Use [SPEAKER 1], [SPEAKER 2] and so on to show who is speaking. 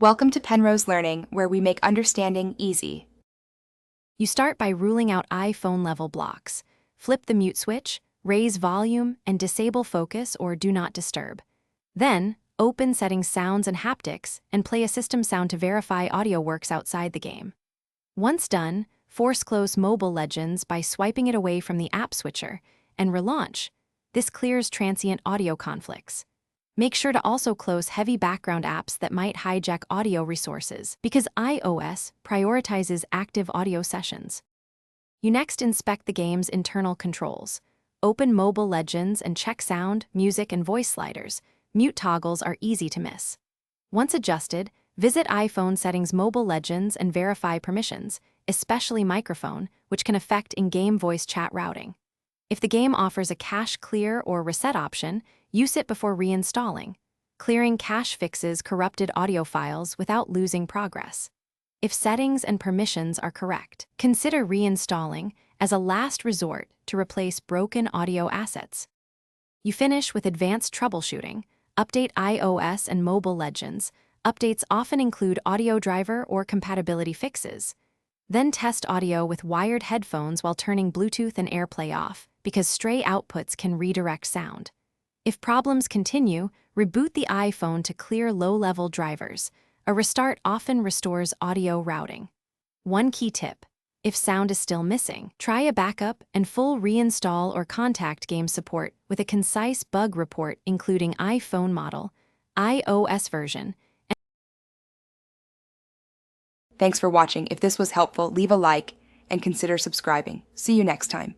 [SPEAKER 1] Welcome to Penrose Learning, where we make understanding easy.
[SPEAKER 2] You start by ruling out iPhone level blocks. Flip the mute switch, raise volume, and disable focus or do not disturb. Then, open Settings Sounds and Haptics and play a system sound to verify audio works outside the game. Once done, force close Mobile Legends by swiping it away from the app switcher and relaunch. This clears transient audio conflicts. Make sure to also close heavy background apps that might hijack audio resources because iOS prioritizes active audio sessions. You next inspect the game's internal controls. Open Mobile Legends and check sound, music, and voice sliders. Mute toggles are easy to miss. Once adjusted, visit iPhone Settings Mobile Legends and verify permissions, especially microphone, which can affect in-game voice chat routing. If the game offers a cache clear or reset option, use it before reinstalling. Clearing cache fixes corrupted audio files without losing progress. If settings and permissions are correct, consider reinstalling as a last resort to replace broken audio assets. You finish with advanced troubleshooting. Update iOS and Mobile Legends. Updates often include audio driver or compatibility fixes. Then test audio with wired headphones while turning Bluetooth and AirPlay off, because stray outputs can redirect sound. If problems continue, reboot the iPhone to clear low-level drivers. A restart often restores audio routing. One key tip: if sound is still missing, try a backup and full reinstall or contact game support with a concise bug report including iPhone model, iOS version.
[SPEAKER 1] Thanks for watching. If this was helpful, leave a like and consider subscribing. See you next time.